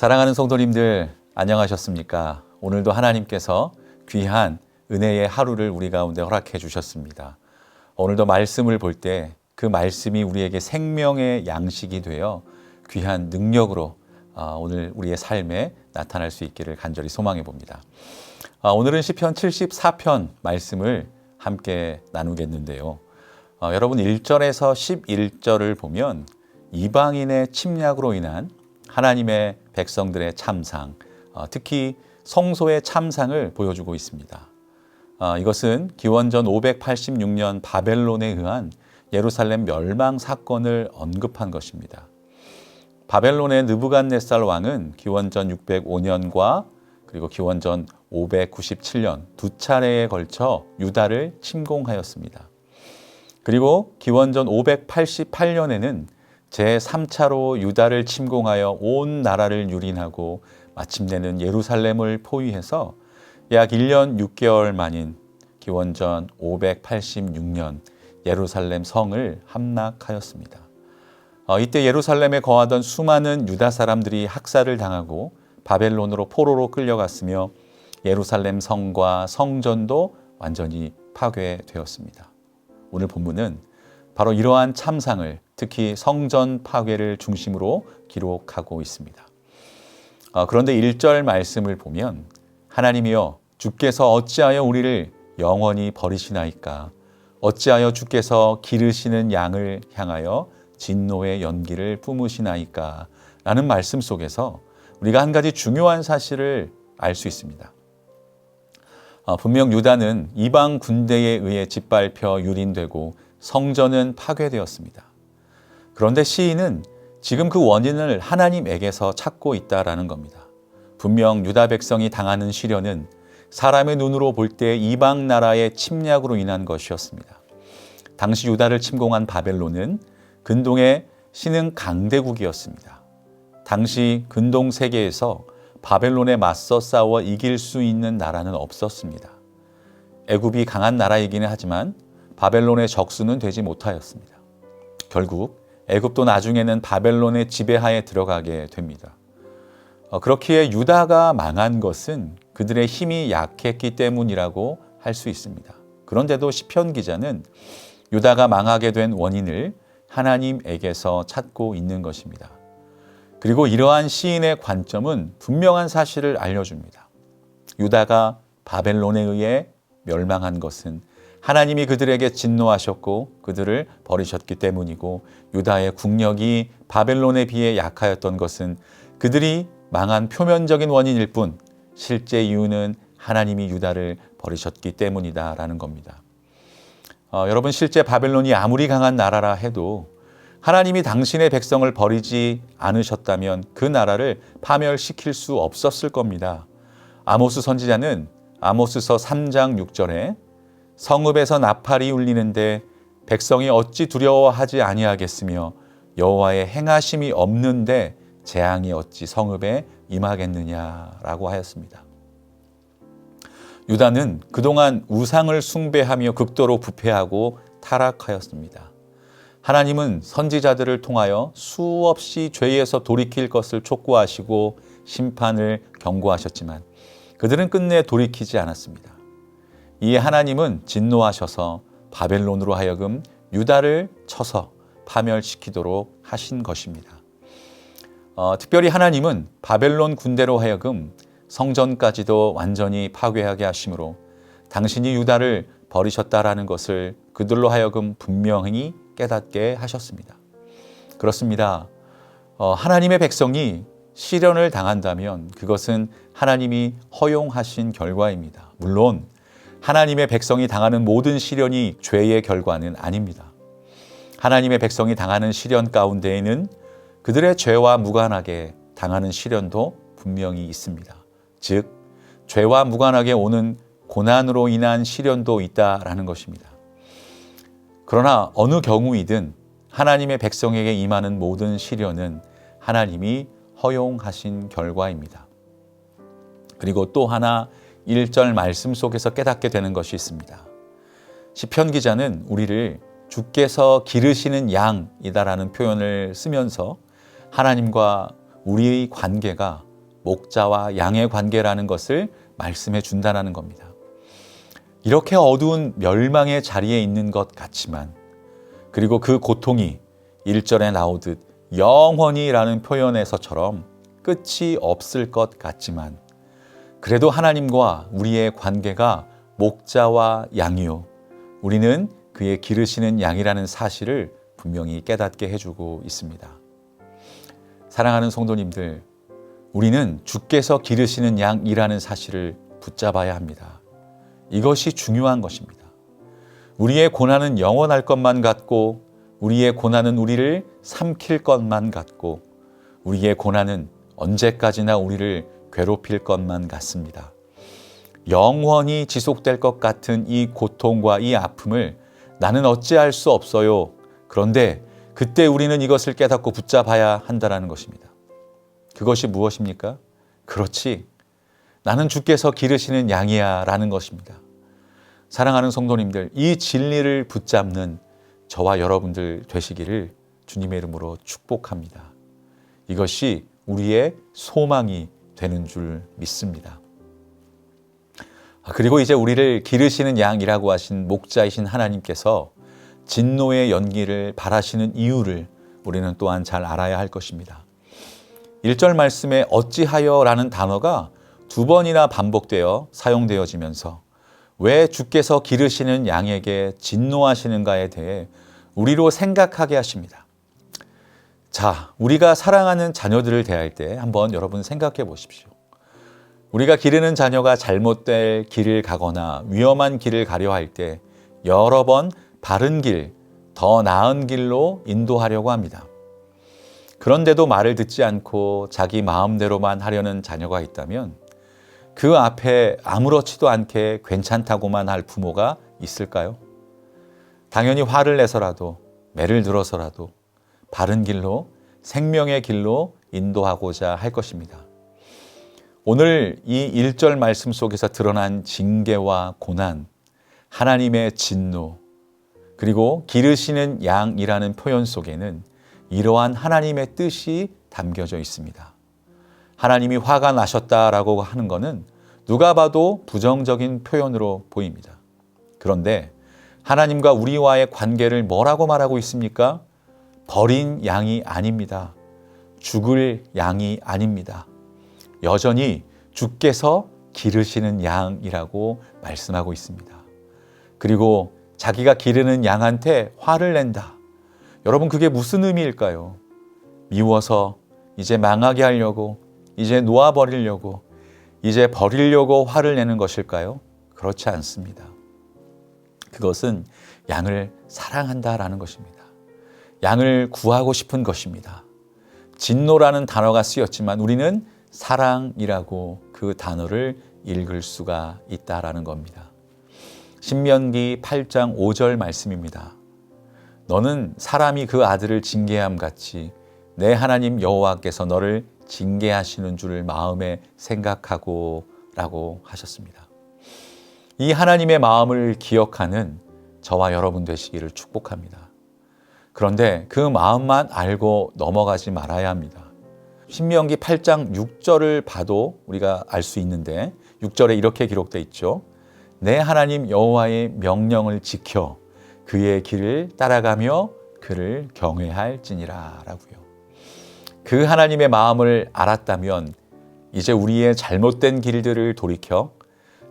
사랑하는 성도님들, 안녕하셨습니까? 오늘도 하나님께서 귀한 은혜의 하루를 우리 가운데 허락해 주셨습니다. 오늘도 말씀을 볼 때 그 말씀이 우리에게 생명의 양식이 되어 귀한 능력으로 오늘 우리의 삶에 나타날 수 있기를 간절히 소망해 봅니다. 오늘은 시편 74편 말씀을 함께 나누겠는데요. 여러분 1절에서 11절을 보면 이방인의 침략으로 인한 하나님의 백성들의 참상, 특히 성소의 참상을 보여주고 있습니다. 이것은 기원전 586년 바벨론에 의한 예루살렘 멸망 사건을 언급한 것입니다. 바벨론의 느부갓네살 왕은 기원전 605년과 그리고 기원전 597년 두 차례에 걸쳐 유다를 침공하였습니다. 그리고 기원전 588년에는 제3차로 유다를 침공하여 온 나라를 유린하고 마침내는 예루살렘을 포위해서 약 1년 6개월 만인 기원전 586년 예루살렘 성을 함락하였습니다. 이때 예루살렘에 거하던 수많은 유다 사람들이 학살을 당하고 바벨론으로 포로로 끌려갔으며 예루살렘 성과 성전도 완전히 파괴되었습니다. 오늘 본문은 바로 이러한 참상을 특히 성전 파괴를 중심으로 기록하고 있습니다. 그런데 1절 말씀을 보면 하나님이여 주께서 어찌하여 우리를 영원히 버리시나이까 어찌하여 주께서 기르시는 양을 향하여 진노의 연기를 뿜으시나이까 라는 말씀 속에서 우리가 한 가지 중요한 사실을 알 수 있습니다. 분명 유다는 이방 군대에 의해 짓밟혀 유린되고 성전은 파괴되었습니다. 그런데 시인은 지금 그 원인을 하나님에게서 찾고 있다라는 겁니다. 분명 유다 백성이 당하는 시련은 사람의 눈으로 볼 때 이방 나라의 침략으로 인한 것이었습니다. 당시 유다를 침공한 바벨론은 근동의 신흥 강대국이었습니다. 당시 근동 세계에서 바벨론에 맞서 싸워 이길 수 있는 나라는 없었습니다. 애굽이 강한 나라이기는 하지만 바벨론의 적수는 되지 못하였습니다. 결국 애굽도 나중에는 바벨론의 지배하에 들어가게 됩니다. 그렇기에 유다가 망한 것은 그들의 힘이 약했기 때문이라고 할 수 있습니다. 그런데도 시편 기자는 유다가 망하게 된 원인을 하나님에게서 찾고 있는 것입니다. 그리고 이러한 시인의 관점은 분명한 사실을 알려줍니다. 유다가 바벨론에 의해 멸망한 것은 하나님이 그들에게 진노하셨고 그들을 버리셨기 때문이고 유다의 국력이 바벨론에 비해 약하였던 것은 그들이 망한 표면적인 원인일 뿐 실제 이유는 하나님이 유다를 버리셨기 때문이다라는 겁니다. 여러분 실제 바벨론이 아무리 강한 나라라 해도 하나님이 당신의 백성을 버리지 않으셨다면 그 나라를 파멸시킬 수 없었을 겁니다. 아모스 선지자는 아모스서 3장 6절에 성읍에서 나팔이 울리는데 백성이 어찌 두려워하지 아니하겠으며 여호와의 행하심이 없는데 재앙이 어찌 성읍에 임하겠느냐라고 하였습니다. 유다는 그동안 우상을 숭배하며 극도로 부패하고 타락하였습니다. 하나님은 선지자들을 통하여 수없이 죄에서 돌이킬 것을 촉구하시고 심판을 경고하셨지만 그들은 끝내 돌이키지 않았습니다. 이에 하나님은 진노하셔서 바벨론으로 하여금 유다를 쳐서 파멸시키도록 하신 것입니다. 특별히 하나님은 바벨론 군대로 하여금 성전까지도 완전히 파괴하게 하심으로 당신이 유다를 버리셨다라는 것을 그들로 하여금 분명히 깨닫게 하셨습니다. 그렇습니다. 하나님의 백성이 시련을 당한다면 그것은 하나님이 허용하신 결과입니다. 물론 하나님의 백성이 당하는 모든 시련이 죄의 결과는 아닙니다. 하나님의 백성이 당하는 시련 가운데에는 그들의 죄와 무관하게 당하는 시련도 분명히 있습니다. 즉, 죄와 무관하게 오는 고난으로 인한 시련도 있다라는 것입니다. 그러나 어느 경우이든 하나님의 백성에게 임하는 모든 시련은 하나님이 허용하신 결과입니다. 그리고 또 하나 1절 말씀 속에서 깨닫게 되는 것이 있습니다. 시편 기자는 우리를 주께서 기르시는 양이다라는 표현을 쓰면서 하나님과 우리의 관계가 목자와 양의 관계라는 것을 말씀해 준다는 겁니다. 이렇게 어두운 멸망의 자리에 있는 것 같지만, 그리고 그 고통이 1절에 나오듯 영원히라는 표현에서처럼 끝이 없을 것 같지만, 그래도 하나님과 우리의 관계가 목자와 양이요, 우리는 그의 기르시는 양이라는 사실을 분명히 깨닫게 해주고 있습니다. 사랑하는 성도님들, 우리는 주께서 기르시는 양이라는 사실을 붙잡아야 합니다. 이것이 중요한 것입니다. 우리의 고난은 영원할 것만 같고, 우리의 고난은 우리를 삼킬 것만 같고, 우리의 고난은 언제까지나 우리를 괴롭힐 것만 같습니다. 영원히 지속될 것 같은 이 고통과 이 아픔을 나는 어찌할 수 없어요. 그런데 그때 우리는 이것을 깨닫고 붙잡아야 한다는 것입니다. 그것이 무엇입니까? 그렇지, 나는 주께서 기르시는 양이야 라는 것입니다. 사랑하는 성도님들, 이 진리를 붙잡는 저와 여러분들 되시기를 주님의 이름으로 축복합니다. 이것이 우리의 소망이 되는 줄 믿습니다. 그리고 이제 우리를 기르시는 양이라고 하신 목자이신 하나님께서 진노의 연기를 바라시는 이유를 우리는 또한 잘 알아야 할 것입니다. 1절 말씀에 어찌하여 라는 단어가 2번이나 반복되어 사용되어지면서 왜 주께서 기르시는 양에게 진노하시는가에 대해 우리로 생각하게 하십니다. 자, 우리가 사랑하는 자녀들을 대할 때 한번 여러분 생각해 보십시오. 우리가 기르는 자녀가 잘못될 길을 가거나 위험한 길을 가려 할 때 여러 번 바른 길, 더 나은 길로 인도하려고 합니다. 그런데도 말을 듣지 않고 자기 마음대로만 하려는 자녀가 있다면 그 앞에 아무렇지도 않게 괜찮다고만 할 부모가 있을까요? 당연히 화를 내서라도, 매를 들어서라도 바른 길로, 생명의 길로 인도하고자 할 것입니다. 오늘 이 1절 말씀 속에서 드러난 징계와 고난, 하나님의 진노, 그리고 기르시는 양이라는 표현 속에는 이러한 하나님의 뜻이 담겨져 있습니다. 하나님이 화가 나셨다라고 하는 것은 누가 봐도 부정적인 표현으로 보입니다. 그런데 하나님과 우리와의 관계를 뭐라고 말하고 있습니까? 버린 양이 아닙니다. 죽을 양이 아닙니다. 여전히 주께서 기르시는 양이라고 말씀하고 있습니다. 그리고 자기가 기르는 양한테 화를 낸다. 여러분, 그게 무슨 의미일까요? 미워서 이제 망하게 하려고, 이제 놓아버리려고, 이제 버리려고 화를 내는 것일까요? 그렇지 않습니다. 그것은 양을 사랑한다라는 것입니다. 양을 구하고 싶은 것입니다. 진노라는 단어가 쓰였지만 우리는 사랑이라고 그 단어를 읽을 수가 있다라는 겁니다. 신명기 8장 5절 말씀입니다. 너는 사람이 그 아들을 징계함 같이 내 하나님 여호와께서 너를 징계하시는 줄을 마음에 생각하고 라고 하셨습니다. 이 하나님의 마음을 기억하는 저와 여러분 되시기를 축복합니다. 그런데 그 마음만 알고 넘어가지 말아야 합니다. 신명기 8장 6절을 봐도 우리가 알 수 있는데 6절에 이렇게 기록되어 있죠. 내 하나님 여호와의 명령을 지켜 그의 길을 따라가며 그를 경외할지니라 라고요. 그 하나님의 마음을 알았다면 이제 우리의 잘못된 길들을 돌이켜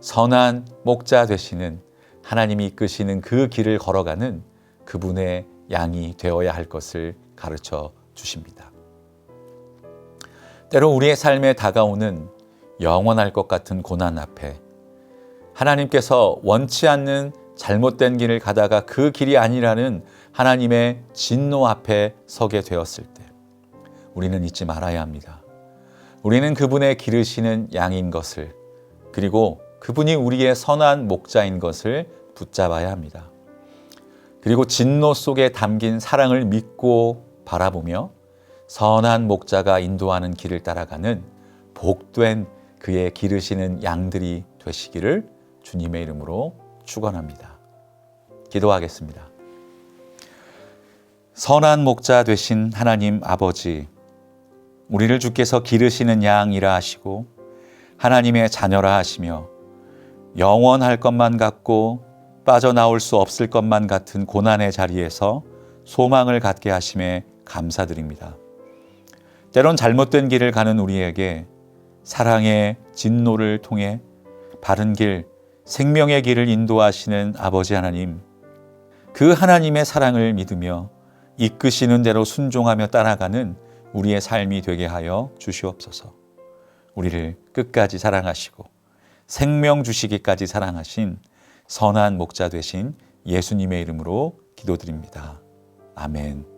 선한 목자 되시는 하나님이 이끄시는 그 길을 걸어가는 그분의 양이 되어야 할 것을 가르쳐 주십니다. 때로 우리의 삶에 다가오는 영원할 것 같은 고난 앞에 하나님께서 원치 않는 잘못된 길을 가다가 그 길이 아니라는 하나님의 진노 앞에 서게 되었을 때 우리는 잊지 말아야 합니다. 우리는 그분의 기르시는 양인 것을, 그리고 그분이 우리의 선한 목자인 것을 붙잡아야 합니다. 그리고 진노 속에 담긴 사랑을 믿고 바라보며 선한 목자가 인도하는 길을 따라가는 복된 그의 기르시는 양들이 되시기를 주님의 이름으로 축원합니다. 기도하겠습니다. 선한 목자 되신 하나님 아버지, 우리를 주께서 기르시는 양이라 하시고 하나님의 자녀라 하시며 영원할 것만 같고 빠져나올 수 없을 것만 같은 고난의 자리에서 소망을 갖게 하심에 감사드립니다. 때론 잘못된 길을 가는 우리에게 사랑의 진노를 통해 바른 길, 생명의 길을 인도하시는 아버지 하나님, 그 하나님의 사랑을 믿으며 이끄시는 대로 순종하며 따라가는 우리의 삶이 되게 하여 주시옵소서. 우리를 끝까지 사랑하시고 생명 주시기까지 사랑하신 선한 목자 되신 예수님의 이름으로 기도드립니다. 아멘.